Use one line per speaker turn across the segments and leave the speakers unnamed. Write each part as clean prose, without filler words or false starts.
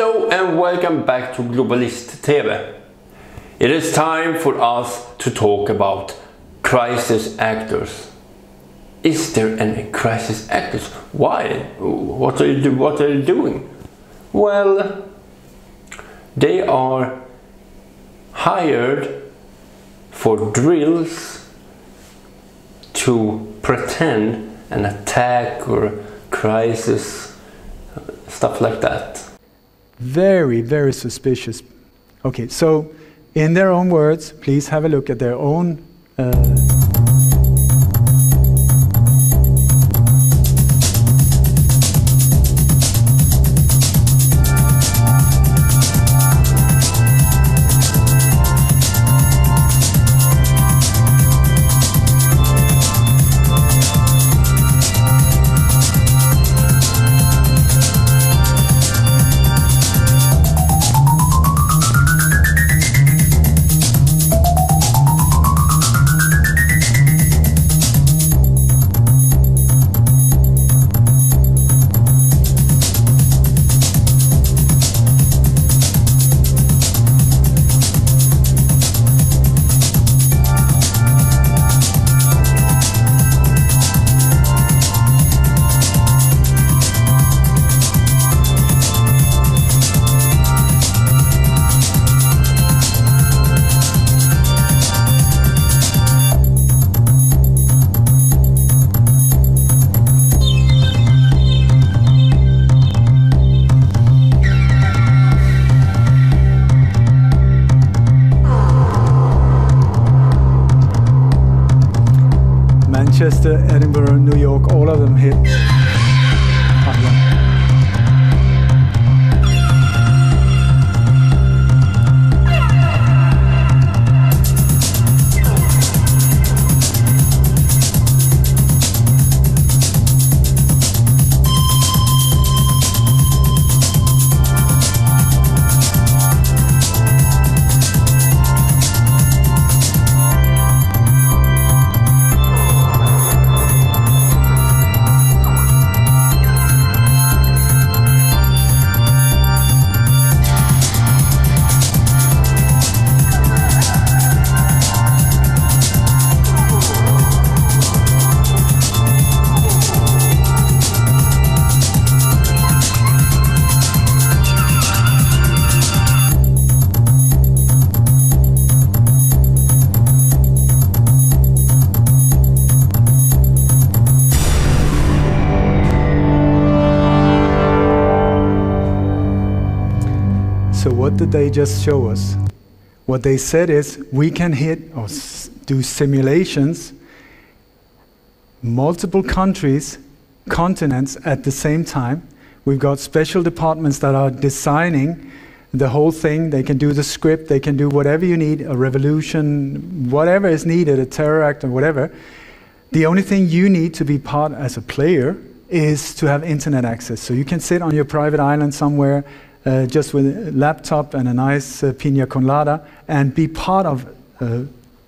Hello and welcome back to Globalist-Tv. It is time for us to talk about crisis actors. Is there any crisis actors? Why? What are you doing? Well, they are hired for drills to pretend an attack or crisis, stuff like that.
Very, very suspicious. Okay, so in their own words, please have a look at their own Manchester, Edinburgh, New York, all of them hit. So what did they just show us? What they said is we can hit or do simulations, multiple countries, continents at the same time. We've got special departments that are designing the whole thing. They can do the script, they can do whatever you need, a revolution, whatever is needed, a terror act or whatever. The only thing you need to be part as a player is to have internet access. So you can sit on your private island somewhere just with a laptop and a nice piña colada and be part of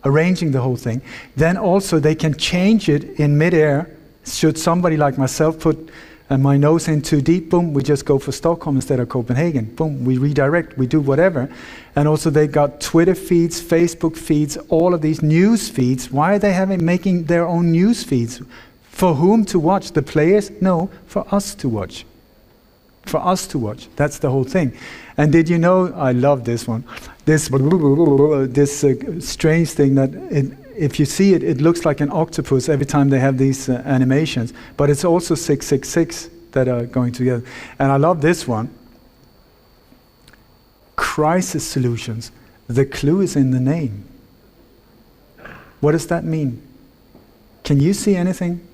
arranging the whole thing. Then also they can change it in midair. Should somebody like myself put my nose in too deep, boom, we just go for Stockholm instead of Copenhagen. Boom, we redirect, we do whatever. And also they got Twitter feeds, Facebook feeds, all of these news feeds. Why are they making their own news feeds? For whom to watch? The players? No, for us to watch. For us to watch. That's the whole thing. And did you know, I love this one, this strange thing that if you see it, it looks like an octopus every time they have these animations, but it's also 666 that are going together. And I love this one. Crisis solutions. The clue is in the name. What does that mean? Can you see anything?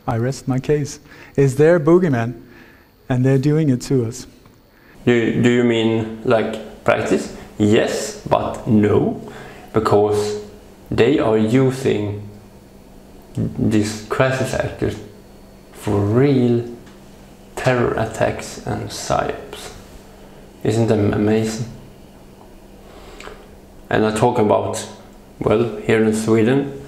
I rest my case. Is their boogeyman, and they're doing it to us.
Do you mean like practice? Yes, but no, because they are using these crisis actors for real terror attacks and psyops. Isn't that amazing? And I talk about, well, here in Sweden,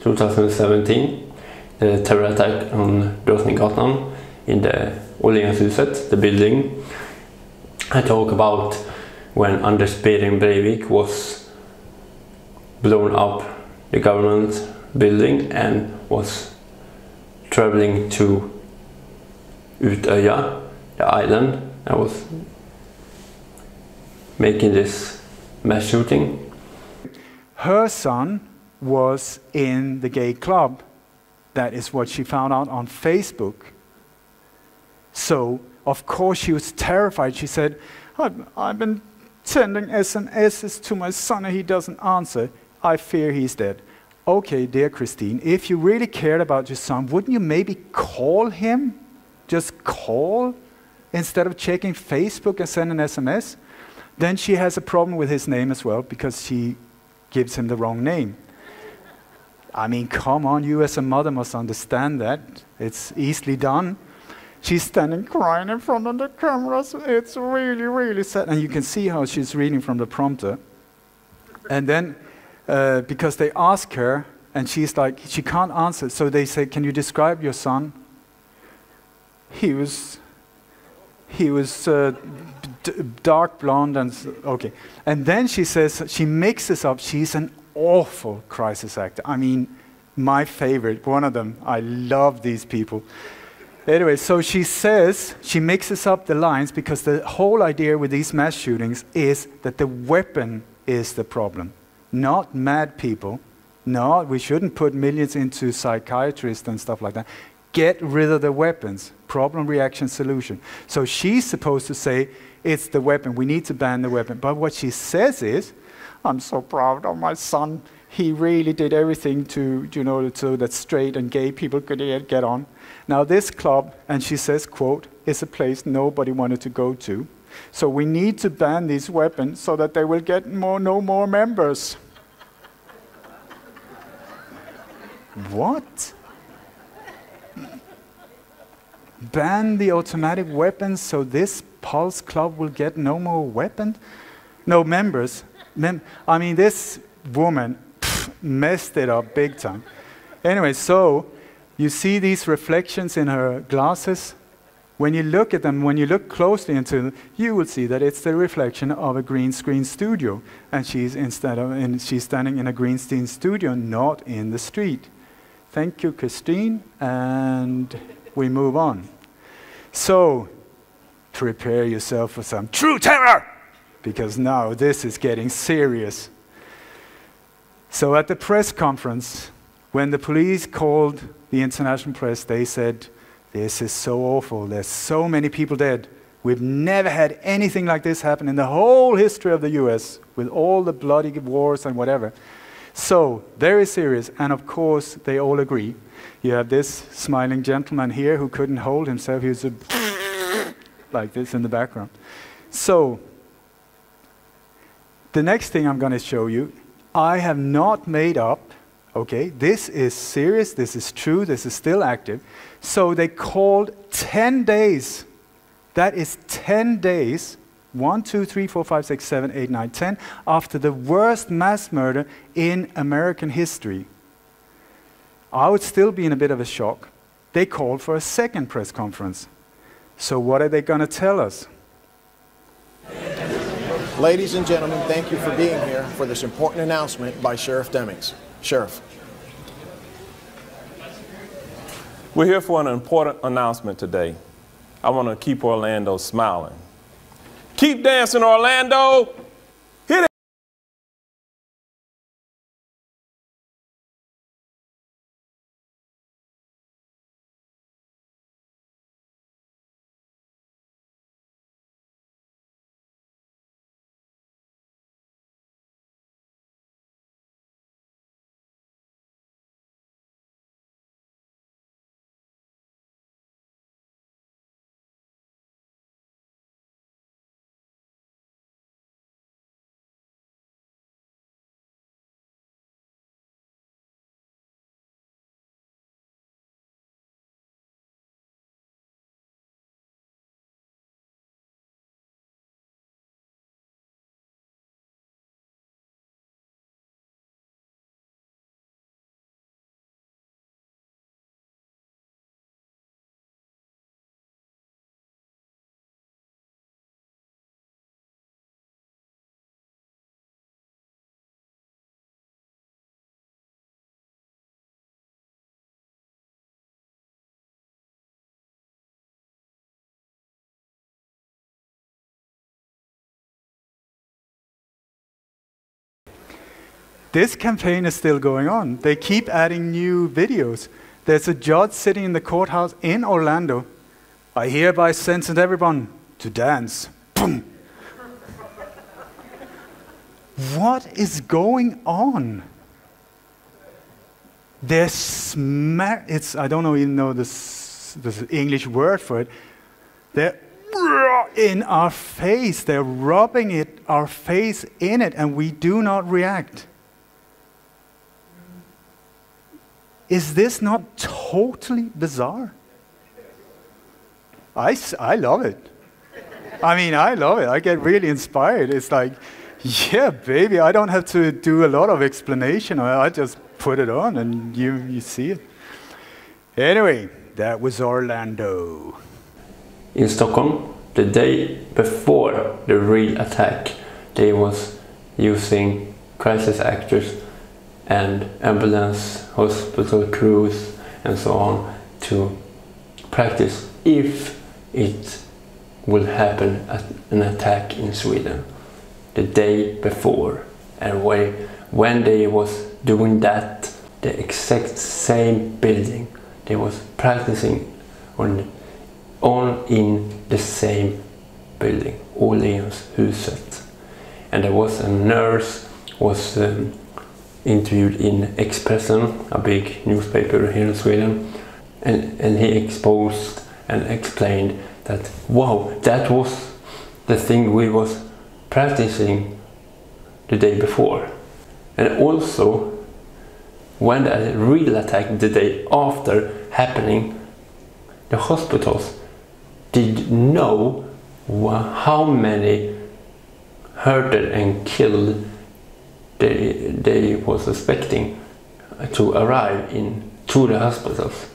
2017, the terror attack on Drottninggatan in the Åhlénshuset, the building. I talk about when Anders Behring Breivik was blown up the government building and was traveling to Utöya, the island, and was making this mass shooting.
Her son was in the gay club. That is what she found out on Facebook. So, of course, she was terrified. She said, I've been sending SMSs to my son and he doesn't answer. I fear he's dead. Okay, dear Christine, if you really cared about your son, wouldn't you maybe call him? Just call instead of checking Facebook and send an SMS? Then she has a problem with his name as well because she gives him the wrong name. I mean, come on, you as a mother must understand that. It's easily done. She's standing crying in front of the cameras. It's really, really sad. And you can see how she's reading from the prompter. And then, because they ask her, and she's like, she can't answer. So they say, can you describe your son? He was dark blonde and okay. And then she says, she mixes up, she's an awful crisis actor. I mean, my favorite, one of them. I love these people. Anyway, so she says, she mixes up the lines because the whole idea with these mass shootings is that the weapon is the problem, not mad people. No, we shouldn't put millions into psychiatrists and stuff like that. Get rid of the weapons. Problem, reaction, solution. So she's supposed to say, it's the weapon. We need to ban the weapon. But what she says is, I'm so proud of my son. He really did everything to, so that straight and gay people could get on. Now this club, and she says, quote, is a place nobody wanted to go to. So we need to ban these weapons so that they will get no more members. What? Ban the automatic weapons so this Pulse Club will get no more weapons? No members. I mean, this woman messed it up big time. Anyway, so you see these reflections in her glasses. When you look at them, when you look closely into them, you will see that it's the reflection of a green screen studio. And she's standing in a green screen studio, not in the street. Thank you, Christine, and we move on. So, prepare yourself for some true terror, because now this is getting serious. So at the press conference, when the police called the international press, they said, this is so awful, there's so many people dead. We've never had anything like this happen in the whole history of the US, with all the bloody wars and whatever. So, very serious, and of course, they all agree. You have this smiling gentleman here who couldn't hold himself. He was like this in the background. So, the next thing I'm going to show you, I have not made up, okay? This is serious, this is true, this is still active. So they called 10 days. That is 10 days. 1, 2, 3, 4, 5, 6, 7, 8, 9, 10, after the worst mass murder in American history. I would still be in a bit of a shock. They called for a second press conference. So what are they going to tell us?
Ladies and gentlemen, thank you for being here for this important announcement by Sheriff Demings. Sheriff.
We're here for an important announcement today. I want to keep Orlando smiling. Keep dancing, Orlando!
This campaign is still going on. They keep adding new videos. There's a judge sitting in the courthouse in Orlando. I hereby sentence everyone to dance. Boom. What is going on? I don't even know the English word for it. They're in our face. They're rubbing our face in it, and we do not react. Is this not totally bizarre? I love it. I mean, I love it. I get really inspired. It's like, yeah, baby, I don't have to do a lot of explanation. I just put it on and you see it. Anyway, that was Orlando.
In Stockholm, the day before the real attack, they was using crisis actors and ambulance, hospital crews and so on to practice if it will happen an attack in Sweden the day before. And when they was doing that, the exact same building, they was practicing in the same building, Åhlénshuset. And there was a nurse was interviewed in Expressen, a big newspaper here in Sweden, and he exposed and explained that, wow, that was the thing we was practicing the day before. And also, when the real attack the day after happening, the hospitals did know how many hurted and killed they was expecting to arrive to the hospitals.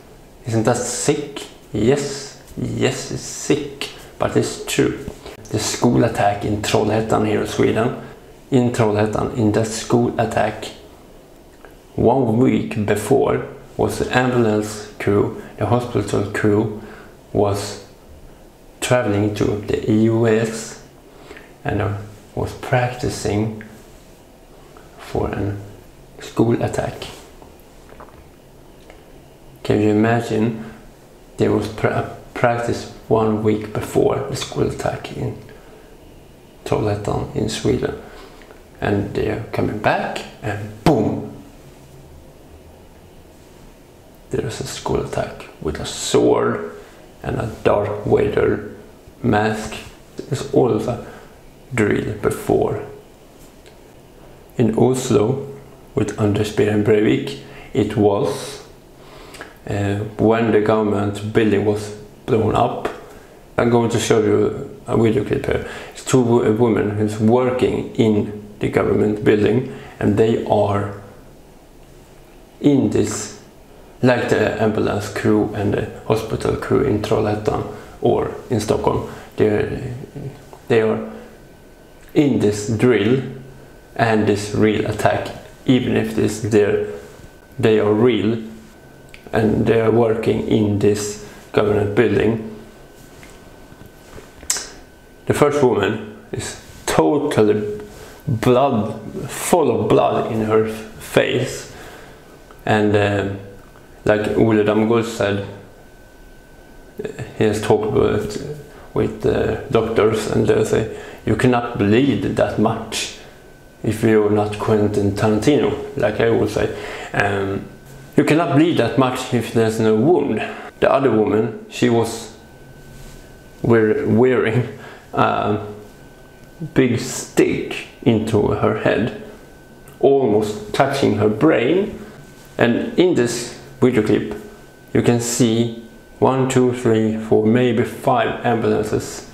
Isn't that sick? Yes, it's sick, but it's true. The school attack in Trollhättan here in Sweden, in that school attack, 1 week before was the ambulance crew, the hospital crew was traveling to the US and was practicing for a school attack. Can you imagine? There was practice 1 week before the school attack in Trollhättan in Sweden, and they're coming back and boom, there's a school attack with a sword and a Darth Vader mask. There's always a drill before. In Oslo with Anders Behring Breivik, it was when the government building was blown up. I'm going to show you a video clip here. It's 2 women who's working in the government building, and they are in this, like the ambulance crew and the hospital crew in Trollhättan or in Stockholm. They are in this drill and this real attack, even if they are real and they are working in this government building. The first woman is totally full of blood in her face, and like Ole Damgaard said, he has talked with doctors, and they say you cannot bleed that much if you're not Quentin Tarantino, like I would say. You cannot bleed that much if there's no wound. The other woman, she was wearing a big stick into her head, almost touching her brain. And in this video clip you can see 1, 2, 3, 4, maybe 5 ambulances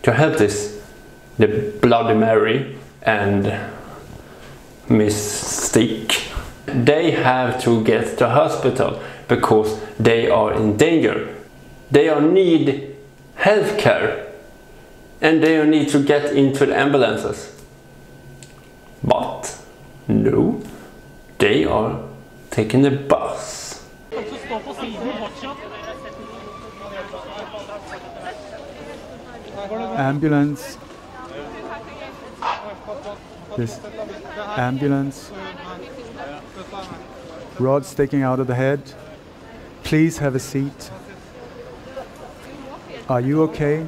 to help the Bloody Mary and Miss Stick. They have to get to hospital because they are in danger. They need health care and they need to get into the ambulances. But no, they are taking the bus.
Ambulance. This ambulance. Rod sticking out of the head. Please have a seat. Are you okay?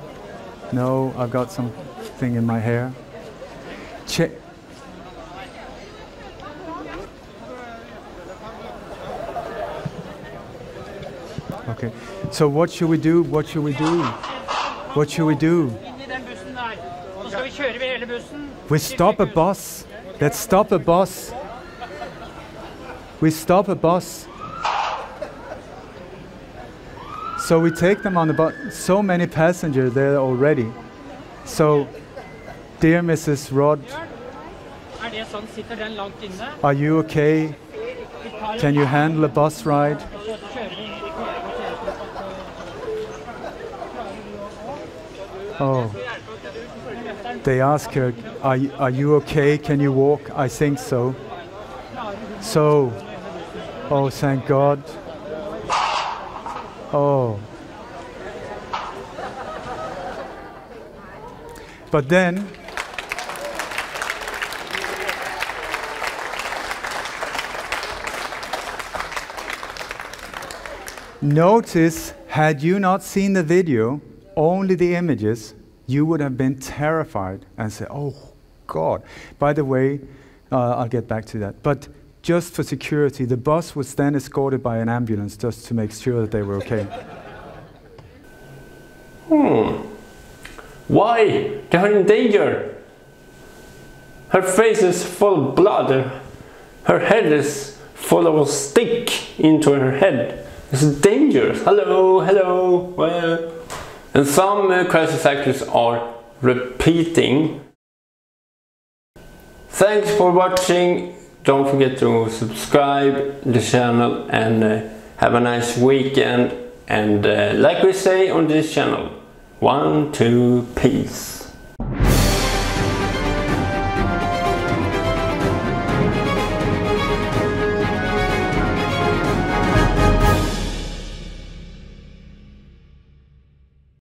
No, I've got something in my hair. Check. Okay. So what should we do? What should we do? What should we do? We stop a bus. Let's stop a bus. We stop a bus. So we take them on the bus. So many passengers there already. So, dear Mrs. Rod, are you okay? Can you handle a bus ride? Oh. They ask her, are you okay? Can you walk? I think so. So, oh, thank God. Oh. But then, notice, had you not seen the video, only the images, you would have been terrified and said, oh God. By the way, I'll get back to that. But just for security, the bus was then escorted by an ambulance just to make sure that they were okay.
Why? They're in danger. Her face is full of blood. Her head is full of a stick into her head. It's dangerous. Hello, hello. Well. And some crisis actors are repeating. Thanks for watching. Don't forget to subscribe the channel and have a nice weekend. And like we say on this channel, 1, 2, peace.